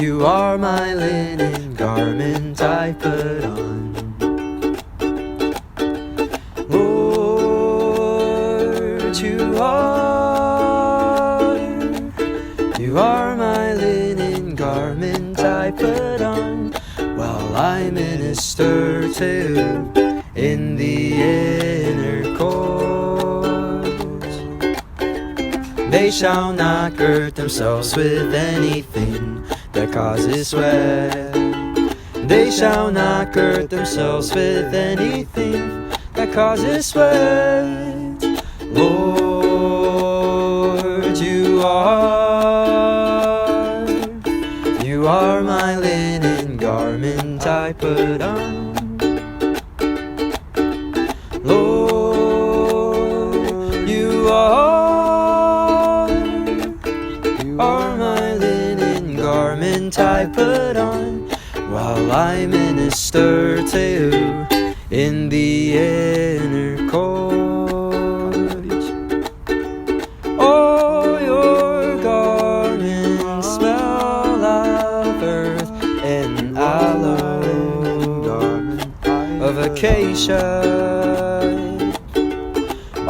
You are my linen garment I put on. Lord, you are my linen garment I put on, while I minister to in the inner courts. They shall not gird themselves with anything that causes sweat. They shall not gird themselves with anything that causes sweat. Lord, you are my linen garment I put on. Lord, you are my linen garment I put on, while I minister to you in the inner courts. Oh, your garments smell of earth and aloe, garment of acacia.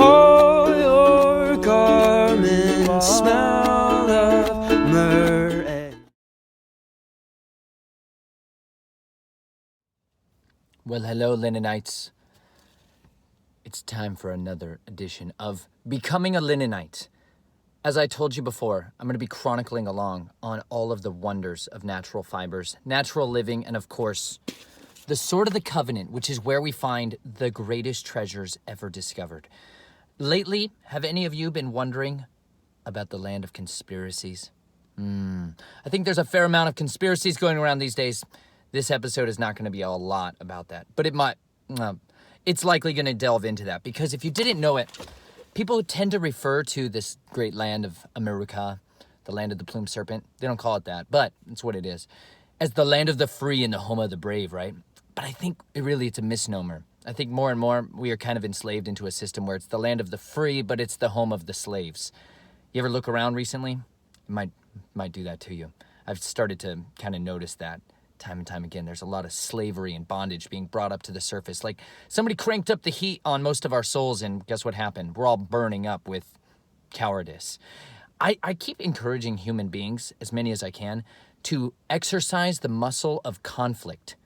Oh, your garments smell of myrrh and... Well, hello, Linenites. It's time for another edition of Becoming a Linenite. As I told you before, I'm going to be chronicling along on all of the wonders of natural fibers, natural living, and of course, the Sword of the Covenant, which is where we find the greatest treasures ever discovered. Lately, have any of you been wondering about the land of conspiracies? I think there's a fair amount of conspiracies going around these days. This episode is not going to be a lot about that, but it's likely going to delve into that, because if you didn't know it, people tend to refer to this great land of America, the land of the plumed serpent. They don't call it that, but it's what it is, as the land of the free and the home of the brave, right? But I think it's a misnomer. I think more and more we are kind of enslaved into a system where it's the land of the free, but it's the home of the slaves. You ever look around recently? It might do that to you. I've started to kind of notice that time and time again. There's a lot of slavery and bondage being brought up to the surface. Like somebody cranked up the heat on most of our souls, and guess what happened? We're all burning up with cowardice. I keep encouraging human beings, as many as I can, to exercise the muscle of conflict.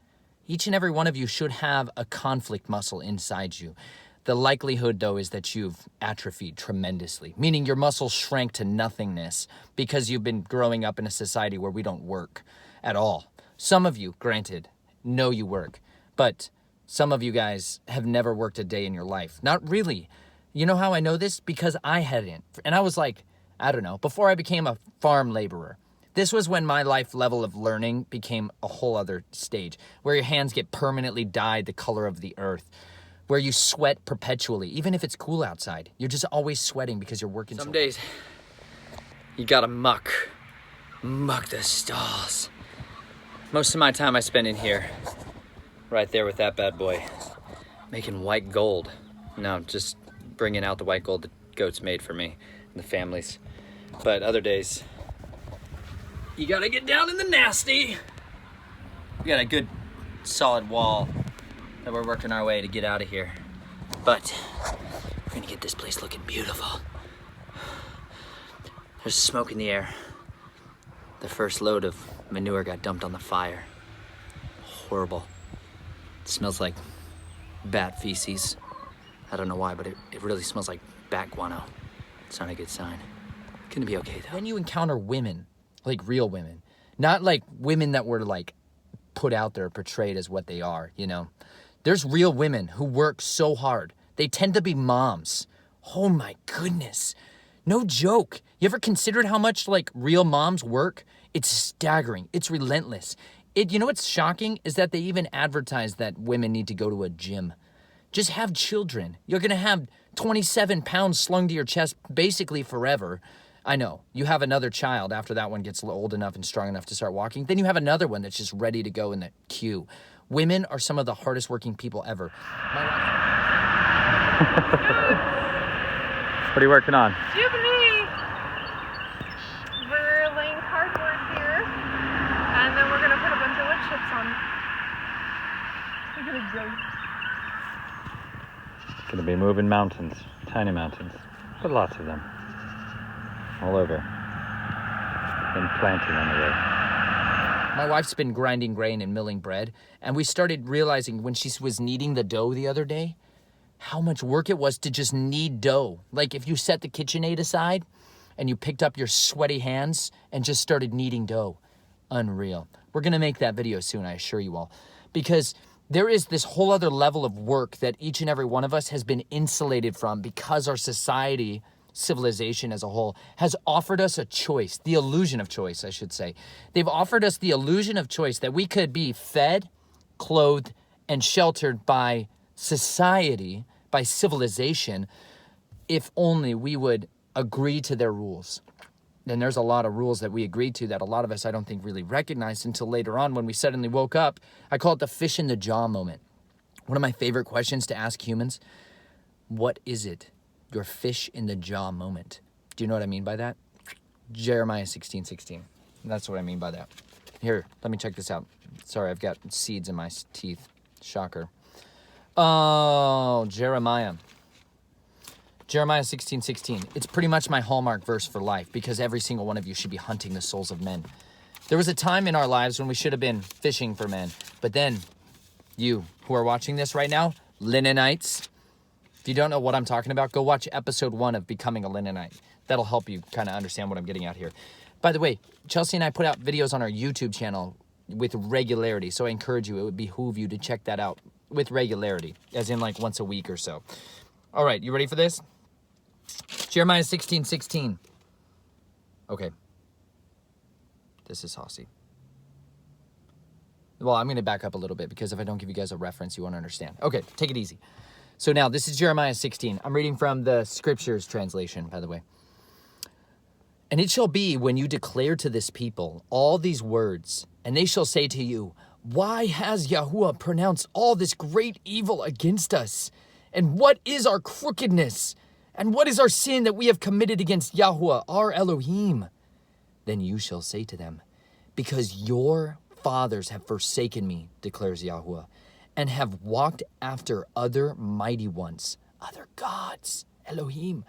Each and every one of you should have a conflict muscle inside you. The likelihood, though, is that you've atrophied tremendously, meaning your muscles shrank to nothingness because you've been growing up in a society where we don't work at all. Some of you, granted, know you work, but some of you guys have never worked a day in your life. Not really. You know how I know this? Because I hadn't. And I was like, I don't know, before I became a farm laborer. This was when my life level of learning became a whole other stage, where your hands get permanently dyed the color of the earth, where you sweat perpetually, even if it's cool outside. You're just always sweating because you're working. Some days, you gotta muck the stalls. Most of my time I spend in here, right there with that bad boy, making white gold. No, just bringing out the white gold the goats made for me and the families. But other days, you gotta get down in the nasty. We got a good solid wall that we're working our way to get out of here. But we're gonna get this place looking beautiful. There's smoke in the air. The first load of manure got dumped on the fire. Horrible. It smells like bat feces. I don't know why, but it really smells like bat guano. It's not a good sign. Gonna be okay though. When you encounter women, like real women, not like women that were like put out there, portrayed as what they are, you know. There's real women who work so hard. They tend to be moms. Oh my goodness. No joke. You ever considered how much like real moms work? It's staggering. It's relentless. You know what's shocking is that they even advertise that women need to go to a gym. Just have children. You're gonna have 27 pounds slung to your chest basically forever. I know, you have another child after that one gets old enough and strong enough to start walking. Then you have another one that's just ready to go in the queue. Women are some of the hardest working people ever. What are you working on? Jubilee! Gonna be moving mountains, tiny mountains, but lots of them, all over, and planting on the way. My wife's been grinding grain and milling bread, and we started realizing when she was kneading the dough the other day, how much work it was to just knead dough. Like if you set the KitchenAid aside and you picked up your sweaty hands and just started kneading dough. Unreal. We're gonna make that video soon, I assure you all, because there is this whole other level of work that each and every one of us has been insulated from because our society, civilization as a whole, has offered us a choice, the illusion of choice, I should say. They've offered us the illusion of choice that we could be fed, clothed, and sheltered by society, by civilization, if only we would agree to their rules. Then there's a lot of rules that we agreed to that a lot of us, I don't think, really recognized until later on when we suddenly woke up. I call it the fish in the jaw moment. One of my favorite questions to ask humans, what is it? Your fish in the jaw moment. Do you know what I mean by that? Jeremiah 16:16. That's what I mean by that. Here, let me check this out. Sorry, I've got seeds in my teeth. Shocker. Oh, Jeremiah 16:16. It's pretty much my hallmark verse for life because every single one of you should be hunting the souls of men. There was a time in our lives when we should have been fishing for men, but then you who are watching this right now, Linenites, if you don't know what I'm talking about, go watch episode 1 of Becoming a Linenite. That'll help you kind of understand what I'm getting at here. By the way, Chelsea and I put out videos on our YouTube channel with regularity, so I encourage you, it would behoove you to check that out with regularity, as in like once a week or so. All right, you ready for this? Jeremiah 16:16. Okay. This is saucy. Well, I'm going to back up a little bit because if I don't give you guys a reference, you won't understand. Okay, take it easy. So now, this is Jeremiah 16. I'm reading from the Scriptures translation, by the way. And it shall be when you declare to this people all these words, and they shall say to you, why has Yahuwah pronounced all this great evil against us? And what is our crookedness? And what is our sin that we have committed against Yahuwah, our Elohim? Then you shall say to them, because your fathers have forsaken me, declares Yahuwah, and have walked after other mighty ones, other gods, Elohim,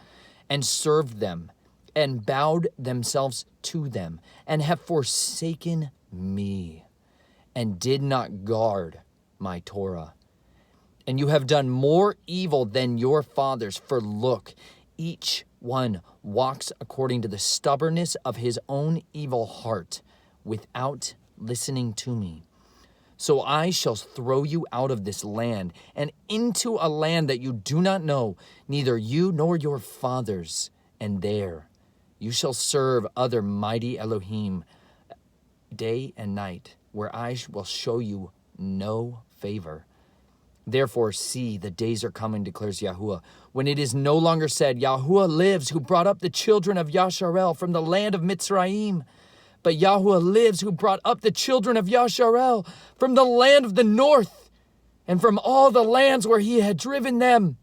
and served them, and bowed themselves to them, and have forsaken me, and did not guard my Torah. And you have done more evil than your fathers, for look, each one walks according to the stubbornness of his own evil heart, without listening to me. So I shall throw you out of this land, and into a land that you do not know, neither you nor your fathers, and there you shall serve other mighty Elohim day and night, where I will show you no favor. Therefore, see, the days are coming, declares Yahuwah, when it is no longer said, Yahuwah lives, who brought up the children of Yasharel from the land of Mitzrayim. But Yahuwah lives, who brought up the children of Yasharel from the land of the north, and from all the lands where he had driven them.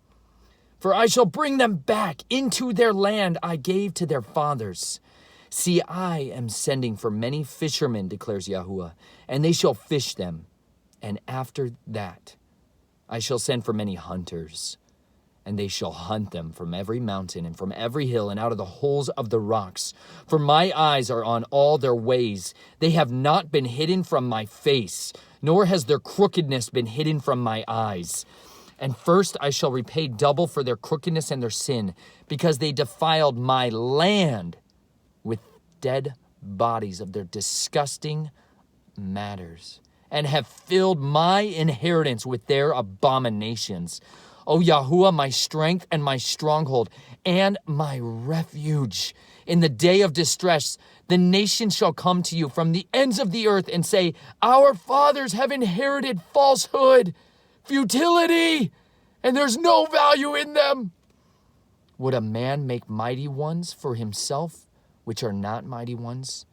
For I shall bring them back into their land I gave to their fathers. See, I am sending for many fishermen, declares Yahuwah, and they shall fish them. And after that, I shall send for many hunters, and they shall hunt them from every mountain and from every hill and out of the holes of the rocks. For my eyes are on all their ways. They have not been hidden from my face, nor has their crookedness been hidden from my eyes. And first I shall repay double for their crookedness and their sin, because they defiled my land with dead bodies of their disgusting matters, and have filled my inheritance with their abominations. O Yahuwah, my strength and my stronghold and my refuge. In the day of distress, the nations shall come to you from the ends of the earth and say, our fathers have inherited falsehood, futility, and there's no value in them. Would a man make mighty ones for himself, which are not mighty ones?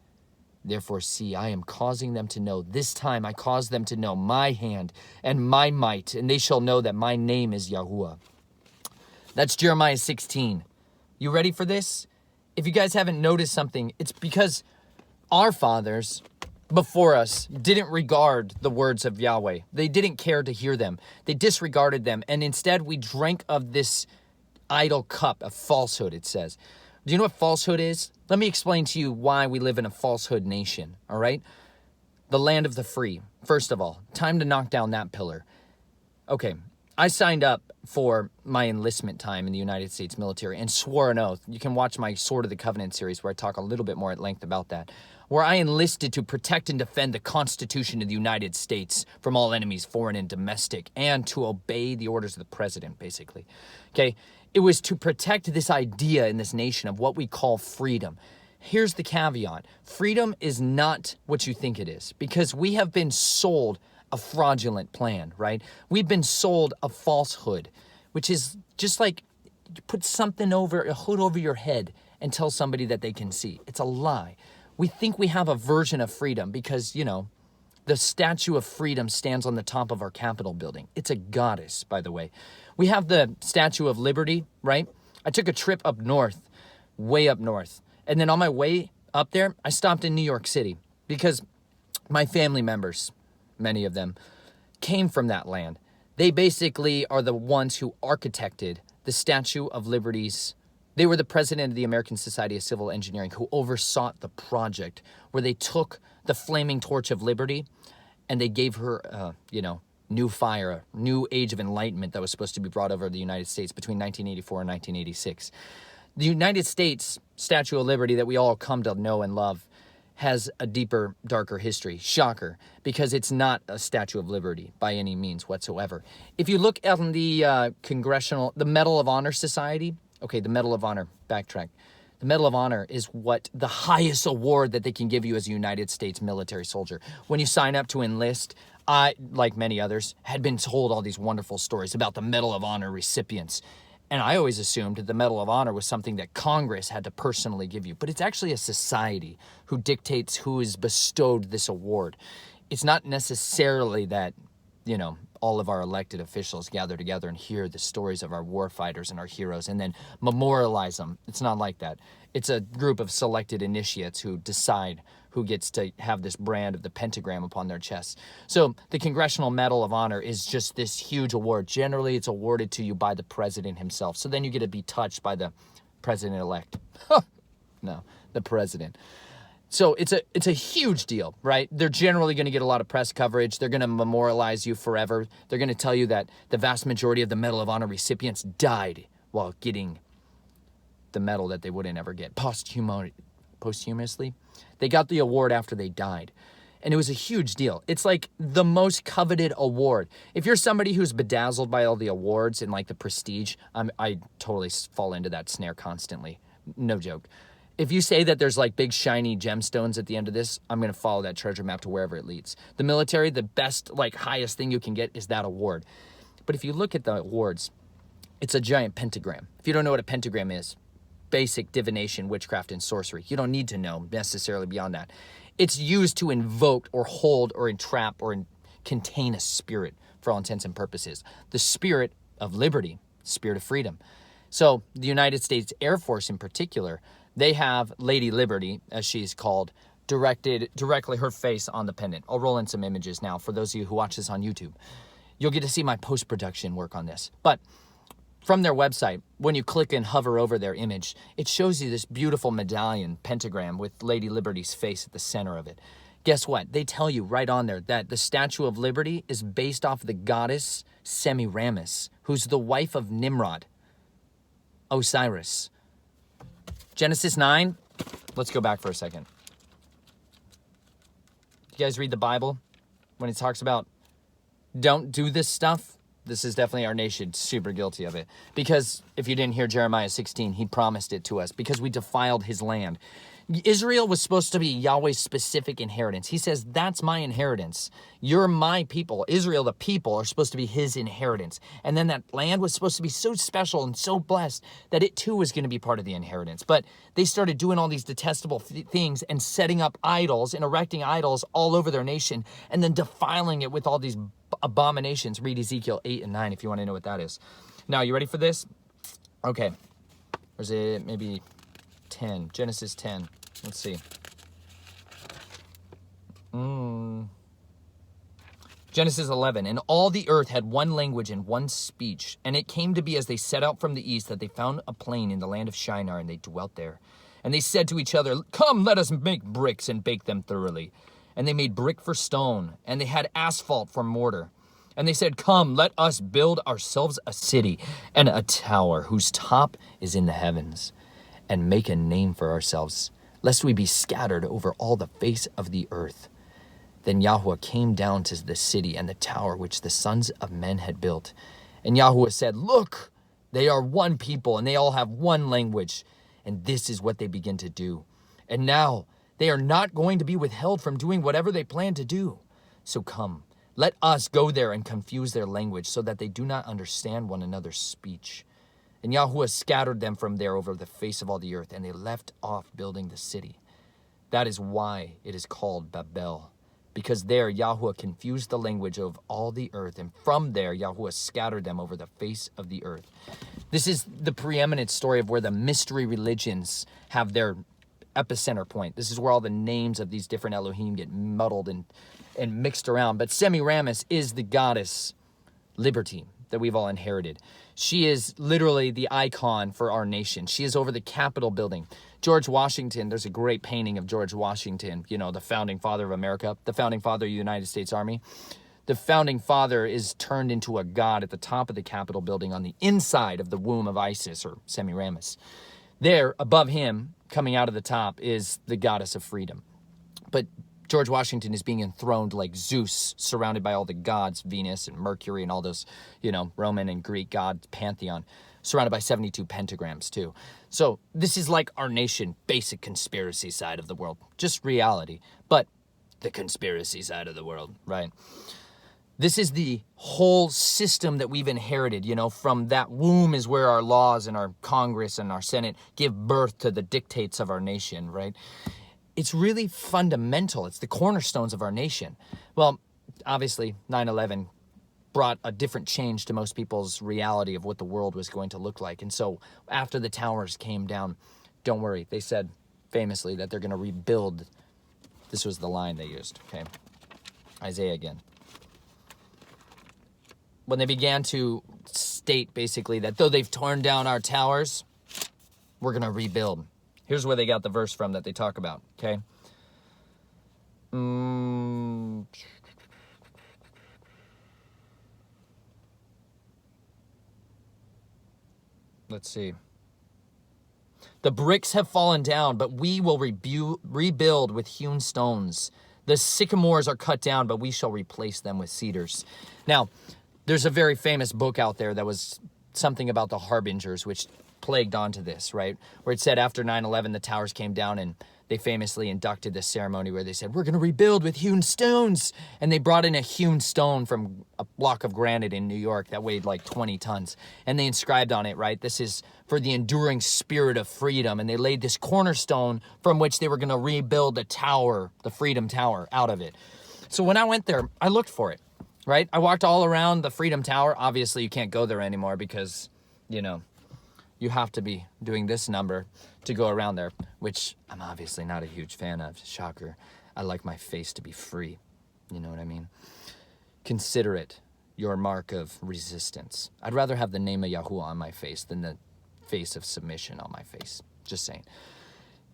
Therefore, see, I am causing them to know. This time I cause them to know my hand and my might, and they shall know that my name is Yahuwah. That's Jeremiah 16. You ready for this? If you guys haven't noticed something, it's because our fathers before us didn't regard the words of Yahweh. They didn't care to hear them. They disregarded them. And instead we drank of this idle cup of falsehood, it says. Do you know what falsehood is? Let me explain to you why we live in a falsehood nation, all right? The land of the free. First of all, time to knock down that pillar. Okay, I signed up for my enlistment time in the United States military and swore an oath. You can watch my Sword of the Covenant series where I talk a little bit more at length about that, where I enlisted to protect and defend the Constitution of the United States from all enemies, foreign and domestic, and to obey the orders of the president, basically. Okay, it was to protect this idea in this nation of what we call freedom. Here's the caveat. Freedom is not what you think it is, because we have been sold a fraudulent plan, right? We've been sold a falsehood, which is just like you put something over, a hood over your head and tell somebody that they can see. It's a lie. We think we have a version of freedom because, you know, the Statue of Freedom stands on the top of our Capitol building. It's a goddess, by the way. We have the Statue of Liberty, right? I took a trip up north, way up north. And then on my way up there, I stopped in New York City because my family members, many of them, came from that land. They basically are the ones who architected the Statue of Liberty's. They were the president of the American Society of Civil Engineering who oversaw the project where they took the flaming torch of liberty and they gave her, new fire, a new age of enlightenment that was supposed to be brought over the United States between 1984 and 1986. The United States Statue of Liberty that we all come to know and love has a deeper, darker history. Shocker, because it's not a Statue of Liberty by any means whatsoever. If you look at the the Medal of Honor Society, okay, the Medal of Honor, backtrack. The Medal of Honor is what the highest award that they can give you as a United States military soldier. When you sign up to enlist, I, like many others, had been told all these wonderful stories about the Medal of Honor recipients. And I always assumed that the Medal of Honor was something that Congress had to personally give you. But it's actually a society who dictates who is bestowed this award. It's not necessarily that, all of our elected officials gather together and hear the stories of our war fighters and our heroes and then memorialize them. It's not like that. It's a group of selected initiates who decide who gets to have this brand of the pentagram upon their chests. So the Congressional Medal of Honor is just this huge award. Generally, it's awarded to you by the president himself. So then you get to be touched by the president-elect. No, the president. So it's a huge deal, right? They're generally going to get a lot of press coverage. They're going to memorialize you forever. They're going to tell you that the vast majority of the Medal of Honor recipients died while getting the medal that they wouldn't ever get posthumously. They got the award after they died. And it was a huge deal. It's like the most coveted award. If you're somebody who's bedazzled by all the awards and like the prestige, I totally fall into that snare constantly. No joke. If you say that there's like big shiny gemstones at the end of this, I'm going to follow that treasure map to wherever it leads. The military, the best, highest thing you can get is that award. But if you look at the awards, it's a giant pentagram. If you don't know what a pentagram is, basic divination, witchcraft, and sorcery. You don't need to know necessarily beyond that. It's used to invoke or hold or entrap or contain a spirit for all intents and purposes. The spirit of liberty, spirit of freedom. So the United States Air Force in particular, they have Lady Liberty, as she's called, directly her face on the pendant. I'll roll in some images now for those of you who watch this on YouTube. You'll get to see my post-production work on this. But from their website, when you click and hover over their image, it shows you this beautiful medallion pentagram with Lady Liberty's face at the center of it. Guess what? They tell you right on there that the Statue of Liberty is based off the goddess Semiramis, who's the wife of Nimrod, Osiris. Genesis 9, let's go back for a second. You guys read the Bible when it talks about don't do this stuff? This is definitely our nation super guilty of it. Because if you didn't hear Jeremiah 16, he promised it to us because we defiled his land. Israel was supposed to be Yahweh's specific inheritance. He says, that's my inheritance. You're my people. Israel, the people, are supposed to be his inheritance. And then that land was supposed to be so special and so blessed that it too was going to be part of the inheritance. But they started doing all these detestable things and setting up idols and erecting idols all over their nation and then defiling it with all these abominations. Read Ezekiel 8 and 9 if you want to know what that is. Now, you ready for this? Okay. There's maybe 10. Genesis 10. Let's see. Genesis 11, and all the earth had one language and one speech. And it came to be as they set out from the east that they found a plain in the land of Shinar, and they dwelt there. And they said to each other, come, let us make bricks and bake them thoroughly. And they made brick for stone, and they had asphalt for mortar. And they said, come, let us build ourselves a city and a tower whose top is in the heavens, and make a name for ourselves, lest we be scattered over all the face of the earth. Then Yahweh came down to the city and the tower which the sons of men had built. And Yahweh said, look, they are one people, and they all have one language. And this is what they begin to do. And now they are not going to be withheld from doing whatever they plan to do. So come, let us go there and confuse their language, so that they do not understand one another's speech. And Yahweh scattered them from there over the face of all the earth, and they left off building the city. That is why it is called Babel, because there Yahweh confused the language of all the earth, and from there Yahweh scattered them over the face of the earth. This is the preeminent story of where the mystery religions have their epicenter point. This is where all the names of these different Elohim get muddled and mixed around. But Semiramis is the goddess liberty that we've all inherited. She is literally the icon for our nation. She is over the Capitol building. George Washington, there's a great painting of George Washington, you know, the founding father of America, the founding father of the United States Army. The founding father is turned into a god at the top of the Capitol building on the inside of the womb of Isis, or Semiramis. There, above him, coming out of the top, is the goddess of freedom. But George Washington is being enthroned like Zeus, surrounded by all the gods, Venus and Mercury and all those, you know, Roman and Greek god pantheon, surrounded by 72 pentagrams too. So this is like our nation, basic conspiracy side of the world, just reality, but the conspiracy side of the world, right? This is the whole system that we've inherited, you know, from that womb is where our laws and our Congress and our Senate give birth to the dictates of our nation, right? It's really fundamental. It's the cornerstones of our nation. Well, obviously, 9/11 brought a different change to most people's reality of what the world was going to look like. And so after the towers came down, don't worry, they said famously that they're going to rebuild. This was the line they used, okay? Isaiah again. When they began to state basically that though they've torn down our towers, we're going to rebuild. Here's where they got the verse from that they talk about, okay? Let's see. The bricks have fallen down, but we will rebuild with hewn stones. The sycamores are cut down, but we shall replace them with cedars. Now, there's a very famous book out there that was something about the harbingers, which plagued onto this, right? Where it said after 9/11, the towers came down and they famously inducted this ceremony where they said, we're going to rebuild with hewn stones. And they brought in a hewn stone from a block of granite in New York that weighed like 20 tons. And they inscribed on it, right? This is for the enduring spirit of freedom. And they laid this cornerstone from which they were going to rebuild the tower, the Freedom Tower, out of it. So when I went there, I looked for it, right? I walked all around the Freedom Tower. Obviously, you can't go there anymore because, you know, you have to be doing this number to go around there, which I'm obviously not a huge fan of. Shocker. I like my face to be free. You know what I mean? Consider it your mark of resistance. I'd rather have the name of Yahuwah on my face than the face of submission on my face. Just saying.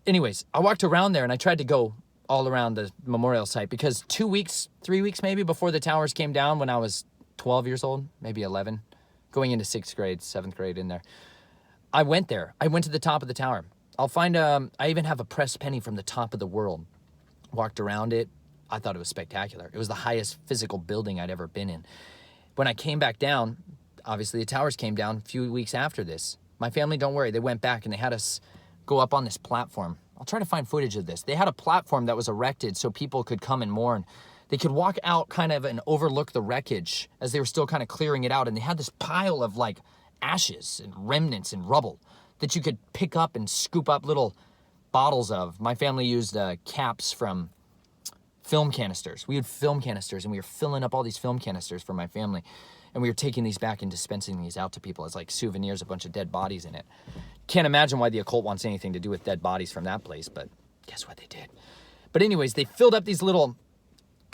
Anyways, I walked around there and I tried to go all around the memorial site because 2 weeks, 3 weeks maybe before the towers came down when I was 12 years old, maybe 11, going into 6th grade, 7th grade in there. I went there. I went to the top of the tower. I'll find, I even have a pressed penny from the top of the world. Walked around it. I thought it was spectacular. It was the highest physical building I'd ever been in. When I came back down, obviously the towers came down a few weeks after this. My family, don't worry, they went back and they had us go up on this platform. I'll try to find footage of this. They had a platform that was erected so people could come and mourn. They could walk out kind of and overlook the wreckage as they were still kind of clearing it out. And they had this pile of like ashes and remnants and rubble that you could pick up and scoop up little bottles of. My family used caps from film canisters. We had film canisters and we were filling up all these film canisters for my family. And we were taking these back and dispensing these out to people as like souvenirs, a bunch of dead bodies in it. Can't imagine why the occult wants anything to do with dead bodies from that place, but guess what they did. But anyways, they filled up these little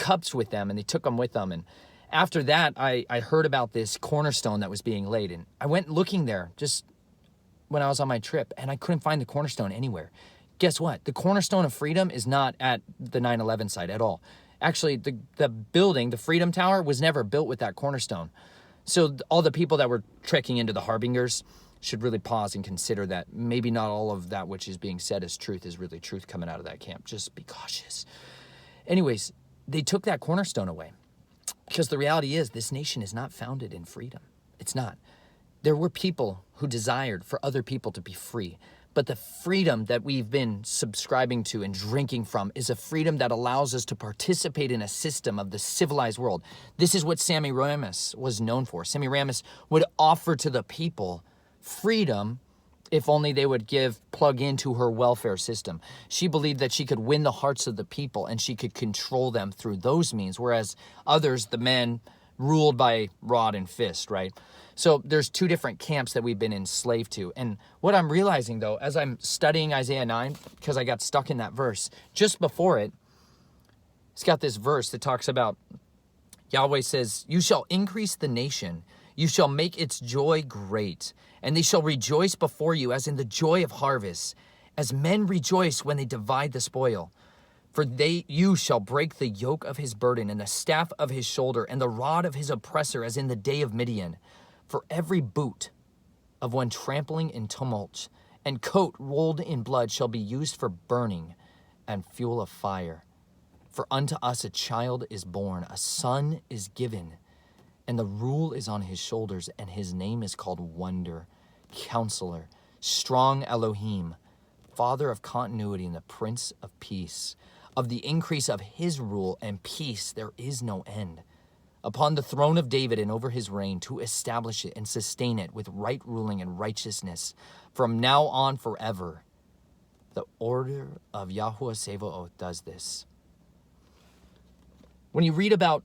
cups with them, and they took them with them. And after that, I heard about this cornerstone that was being laid. And I went looking there just when I was on my trip, and I couldn't find the cornerstone anywhere. Guess what? The cornerstone of freedom is not at the 9/11 site at all. Actually, the building, the Freedom Tower, was never built with that cornerstone. So all the people that were trekking into the harbingers should really pause and consider that maybe not all of that which is being said as truth is really truth coming out of that camp. Just be cautious. Anyways, they took that cornerstone away because the reality is this nation is not founded in freedom. It's not. There were people who desired for other people to be free. But the freedom that we've been subscribing to and drinking from is a freedom that allows us to participate in a system of the civilized world. This is what Semiramis was known for. Semiramis would offer to the people freedom if only they would plug into her welfare system. She believed that she could win the hearts of the people and she could control them through those means, whereas others, the men, ruled by rod and fist, right? So there's two different camps that we've been enslaved to. And what I'm realizing, though, as I'm studying Isaiah 9, because I got stuck in that verse, just before it, it's got this verse that talks about, Yahweh says, "You shall increase the nation, you shall make its joy great, and they shall rejoice before you as in the joy of harvest, as men rejoice when they divide the spoil. For you shall break the yoke of his burden and the staff of his shoulder and the rod of his oppressor as in the day of Midian. For every boot of one trampling in tumult and coat rolled in blood shall be used for burning and fuel of fire. For unto us a child is born, a son is given, and the rule is on his shoulders, and his name is called Wonder, Counselor, Strong Elohim, Father of continuity and the Prince of Peace. Of the increase of his rule and peace there is no end. Upon the throne of David and over his reign, to establish it and sustain it with right ruling and righteousness from now on forever. The order of Yahuwah Sevaoth does this." When you read about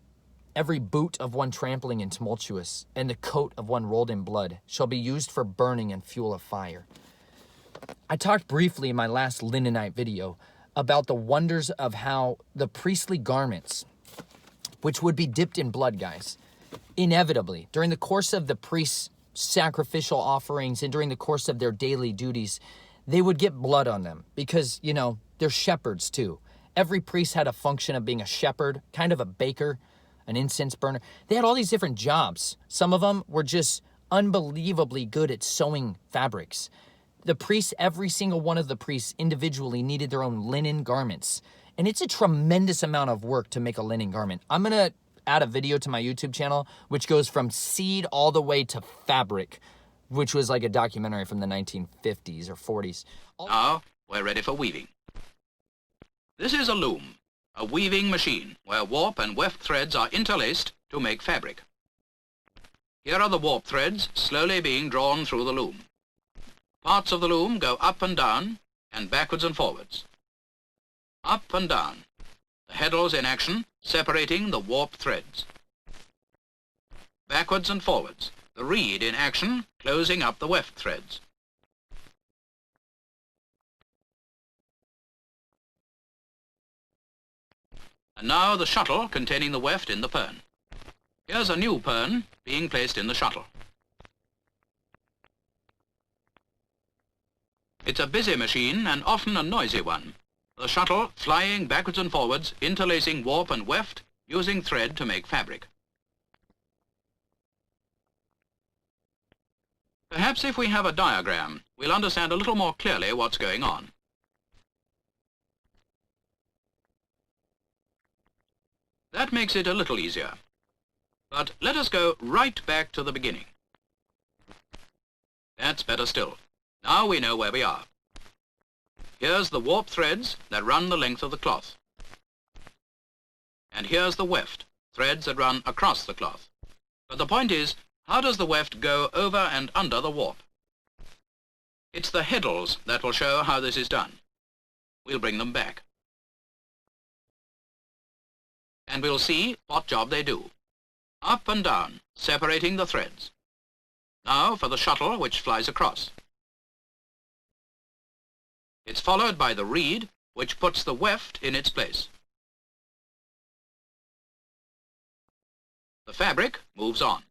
every boot of one trampling and tumultuous, and the coat of one rolled in blood, shall be used for burning and fuel of fire. I talked briefly in my last Linenite video about the wonders of how the priestly garments, which would be dipped in blood, guys, inevitably, during the course of the priest's sacrificial offerings and during the course of their daily duties, they would get blood on them because, they're shepherds too. Every priest had a function of being a shepherd, kind of a baker, an incense burner. They had all these different jobs. Some of them were just unbelievably good at sewing fabrics. The priests, every single one of the priests individually needed their own linen garments. And it's a tremendous amount of work to make a linen garment. I'm going to add a video to my YouTube channel, which goes from seed all the way to fabric, which was like a documentary from the 1950s or 40s. Now, we're ready for weaving. This is a loom, a weaving machine where warp and weft threads are interlaced to make fabric. Here are the warp threads slowly being drawn through the loom. Parts of the loom go up and down and backwards and forwards. Up and down, the heddles in action separating the warp threads. Backwards and forwards, the reed in action closing up the weft threads. And now the shuttle containing the weft in the pern. Here's a new pern being placed in the shuttle. It's a busy machine and often a noisy one. The shuttle flying backwards and forwards, interlacing warp and weft, using thread to make fabric. Perhaps if we have a diagram, we'll understand a little more clearly what's going on. That makes it a little easier. But let us go right back to the beginning. That's better still. Now we know where we are. Here's the warp threads that run the length of the cloth. And here's the weft, threads that run across the cloth. But the point is, how does the weft go over and under the warp? It's the heddles that will show how this is done. We'll bring them back. And we'll see what job they do. Up and down, separating the threads. Now for the shuttle which flies across. It's followed by the reed, which puts the weft in its place. The fabric moves on.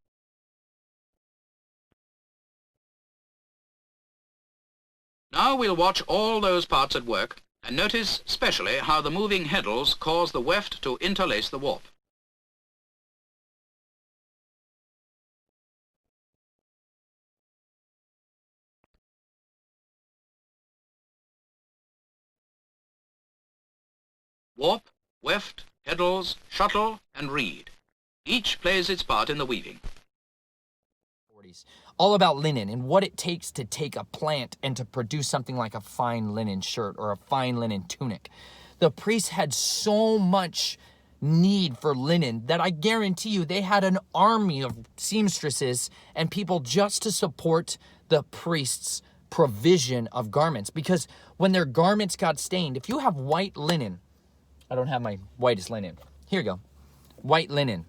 Now we'll watch all those parts at work and notice specially how the moving heddles cause the weft to interlace the warp. Warp, weft, heddles, shuttle, and reed. Each plays its part in the weaving. All about linen and what it takes to take a plant and to produce something like a fine linen shirt or a fine linen tunic. The priests had so much need for linen that I guarantee you they had an army of seamstresses and people just to support the priests' provision of garments. Because when their garments got stained, if you have white linen, I don't have my whitest linen. Here you go. White linen.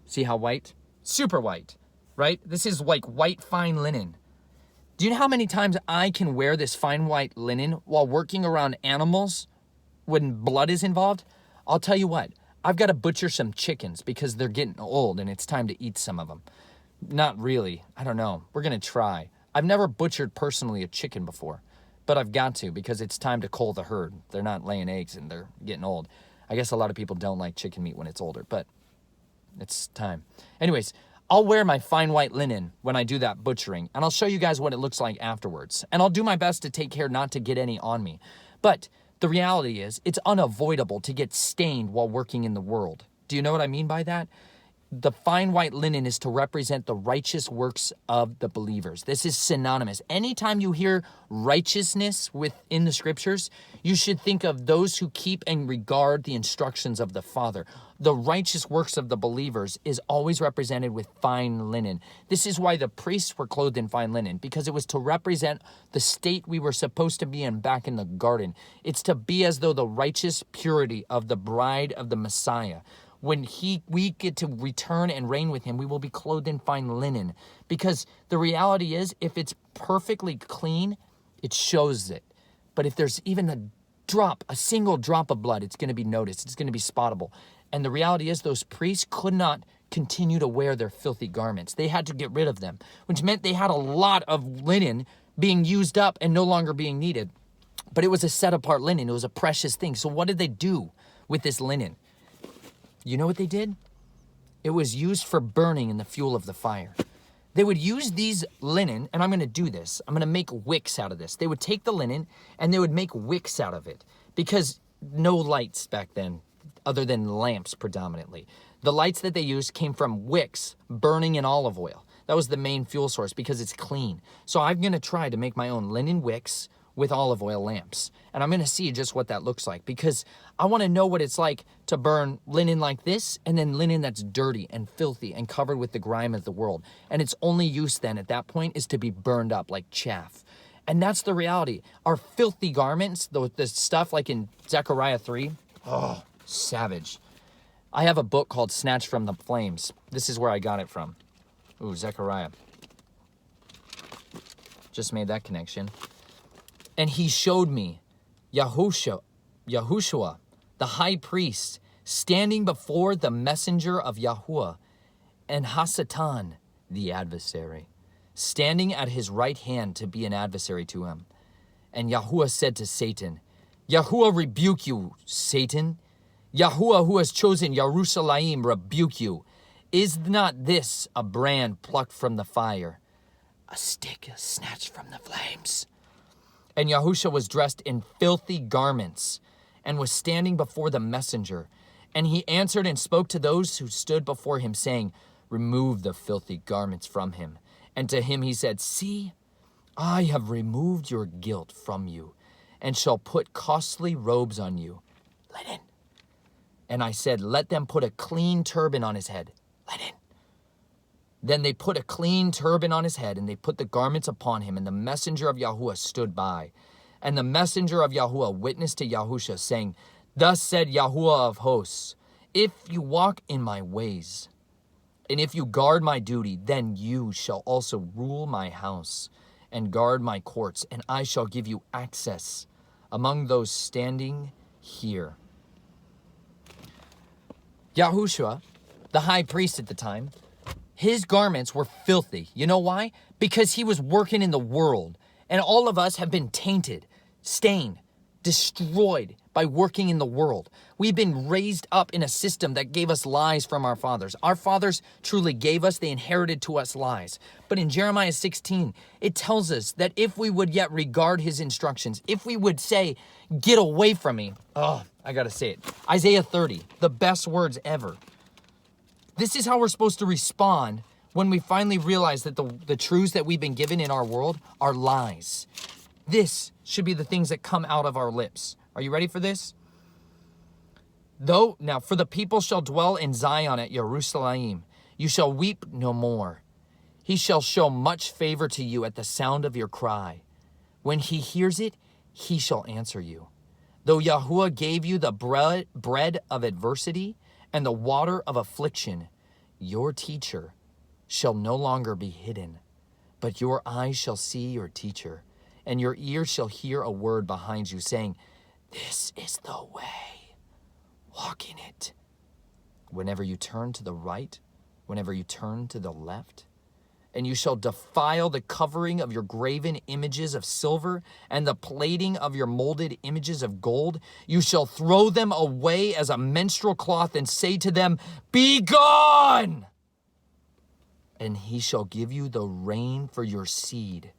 See how white? Super white, right? This is like white fine linen. Do you know how many times I can wear this fine white linen while working around animals when blood is involved? I'll tell you what, I've got to butcher some chickens because they're getting old and it's time to eat some of them. Not really. I don't know. We're going to try. I've never butchered personally a chicken before, but I've got to because it's time to cull the herd. They're not laying eggs and they're getting old. I guess a lot of people don't like chicken meat when it's older, but it's time. Anyways, I'll wear my fine white linen when I do that butchering, and I'll show you guys what it looks like afterwards. And I'll do my best to take care not to get any on me. But the reality is, it's unavoidable to get stained while working in the world. Do you know what I mean by that? The fine white linen is to represent the righteous works of the believers. This is synonymous. Anytime you hear righteousness within the scriptures, you should think of those who keep and regard the instructions of the Father. The righteous works of the believers is always represented with fine linen. This is why the priests were clothed in fine linen, because it was to represent the state we were supposed to be in back in the garden. It's to be as though the righteous purity of the bride of the Messiah. When we get to return and reign with him, we will be clothed in fine linen. Because the reality is, if it's perfectly clean, it shows it. But if there's even a single drop of blood, it's going to be noticed. It's going to be spottable. And the reality is, those priests could not continue to wear their filthy garments. They had to get rid of them, which meant they had a lot of linen being used up and no longer being needed. But it was a set-apart linen. It was a precious thing. So what did they do with this linen? You know what they did? It was used for burning in the fuel of the fire. They would use these linen, and I'm going to do this. I'm going to make wicks out of this. They would take the linen, and they would make wicks out of it. Because no lights back then, other than lamps predominantly. The lights that they used came from wicks burning in olive oil. That was the main fuel source because it's clean. So I'm going to try to make my own linen wicks with olive oil lamps. And I'm going to see just what that looks like because I want to know what it's like to burn linen like this and then linen that's dirty and filthy and covered with the grime of the world. And its only use then at that point is to be burned up like chaff. And that's the reality. Our filthy garments, the stuff like in Zechariah 3, oh, savage. I have a book called Snatched from the Flames. This is where I got it from. Ooh, Zechariah. Just made that connection. And he showed me Yahushua, the high priest, standing before the messenger of Yahuwah, and Hasatan, the adversary, standing at his right hand to be an adversary to him. And Yahuwah said to Satan, Yahuwah rebuke you, Satan. Yahuwah, who has chosen Jerusalem, rebuke you. Is not this a brand plucked from the fire, a stick snatched from the flames? And Yahushua was dressed in filthy garments and was standing before the messenger. And he answered and spoke to those who stood before him, saying, remove the filthy garments from him. And to him he said, see, I have removed your guilt from you, and shall put costly robes on you, linen. And I said, let them put a clean turban on his head, linen. Then they put a clean turban on his head, and they put the garments upon him, and the messenger of Yahuwah stood by. And the messenger of Yahuwah witnessed to Yahushua, saying, thus said Yahuwah of hosts, if you walk in my ways, and if you guard my duty, then you shall also rule my house, and guard my courts, and I shall give you access among those standing here. Yahushua the high priest at the time, his garments were filthy. You know why? Because he was working in the world. And all of us have been tainted, stained, destroyed by working in the world. We've been raised up in a system that gave us lies from our fathers. Our fathers truly gave us, they inherited to us lies. But in Jeremiah 16, it tells us that if we would yet regard his instructions, if we would say, get away from me. Oh, I gotta say it. Isaiah 30, the best words ever. This is how we're supposed to respond when we finally realize that the truths that we've been given in our world are lies. This should be the things that come out of our lips. Are you ready for this? Now, for the people shall dwell in Zion at Jerusalem. You shall weep no more. He shall show much favor to you at the sound of your cry. When he hears it, he shall answer you. Though Yahuwah gave you the bread of adversity and the water of affliction, your teacher shall no longer be hidden, but your eyes shall see your teacher, and your ears shall hear a word behind you saying, this is the way, walk in it. Whenever you turn to the right, whenever you turn to the left, and you shall defile the covering of your graven images of silver and the plating of your molded images of gold. You shall throw them away as a menstrual cloth and say to them, be gone! And he shall give you the rain for your seed,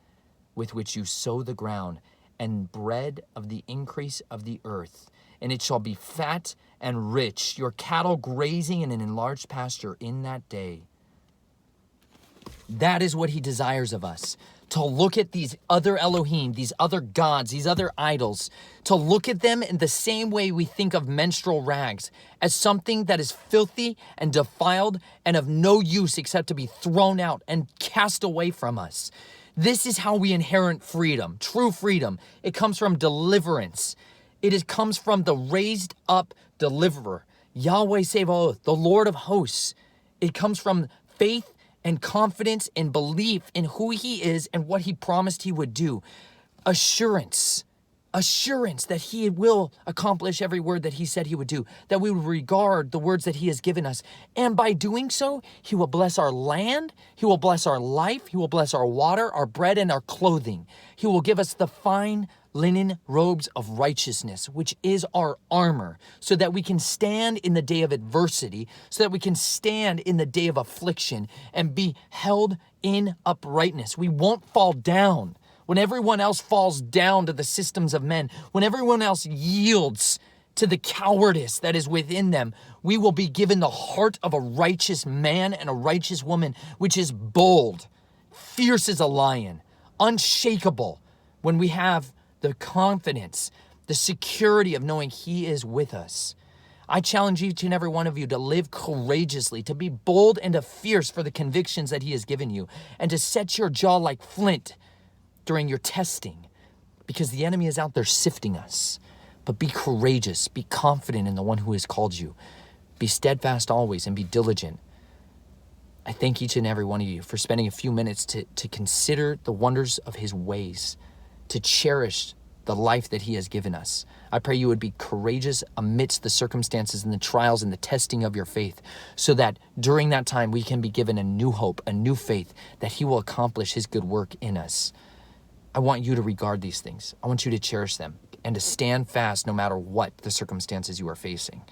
with which you sow the ground, and bread of the increase of the earth. And it shall be fat and rich, your cattle grazing in an enlarged pasture in that day. That is what he desires of us, to look at these other Elohim, these other gods, these other idols, to look at them in the same way we think of menstrual rags, as something that is filthy and defiled and of no use except to be thrown out and cast away from us. This is how we inherit freedom, true freedom. It comes from deliverance. Comes from the raised up deliverer, Yahweh Sabaoth, the Lord of hosts. It comes from faith and confidence and belief in who he is and what he promised he would do. Assurance that he will accomplish every word that he said he would do, that we would regard the words that he has given us. And by doing so, he will bless our land, he will bless our life, he will bless our water, our bread, and our clothing. He will give us the fine linen robes of righteousness, which is our armor, so that we can stand in the day of adversity, so that we can stand in the day of affliction and be held in uprightness. We won't fall down. When everyone else falls down to the systems of men, when everyone else yields to the cowardice that is within them, we will be given the heart of a righteous man and a righteous woman, which is bold, fierce as a lion, unshakable, when we have the confidence, the security of knowing he is with us. I challenge each and every one of you to live courageously, to be bold and to fierce for the convictions that he has given you, and to set your jaw like flint during your testing, because the enemy is out there sifting us. But be courageous, be confident in the one who has called you. Be steadfast always and be diligent. I thank each and every one of you for spending a few minutes to consider the wonders of his ways, to cherish the life that he has given us. I pray you would be courageous amidst the circumstances and the trials and the testing of your faith, so that during that time we can be given a new hope, a new faith, that he will accomplish his good work in us. I want you to regard these things. I want you to cherish them and to stand fast no matter what the circumstances you are facing.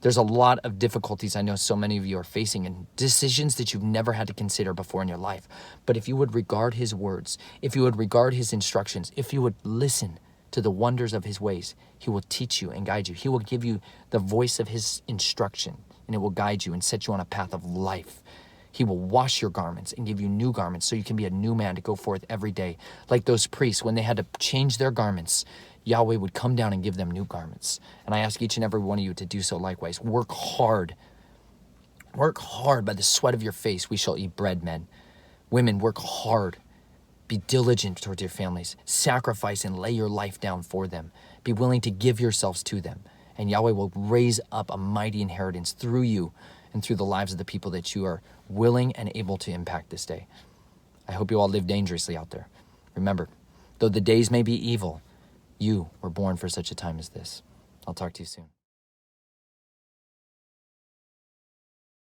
There's a lot of difficulties I know so many of you are facing, and decisions that you've never had to consider before in your life. But if you would regard his words, if you would regard his instructions, if you would listen to the wonders of his ways, he will teach you and guide you. He will give you the voice of his instruction, and it will guide you and set you on a path of life. He will wash your garments and give you new garments so you can be a new man to go forth every day. Like those priests, when they had to change their garments, Yahweh would come down and give them new garments. And I ask each and every one of you to do so likewise. Work hard. Work hard. By the sweat of your face we shall eat bread, men. Women, work hard. Be diligent towards your families. Sacrifice and lay your life down for them. Be willing to give yourselves to them. And Yahweh will raise up a mighty inheritance through you and through the lives of the people that you are willing and able to impact this day. I hope you all live dangerously out there. Remember, though the days may be evil, you were born for such a time as this. I'll talk to you soon.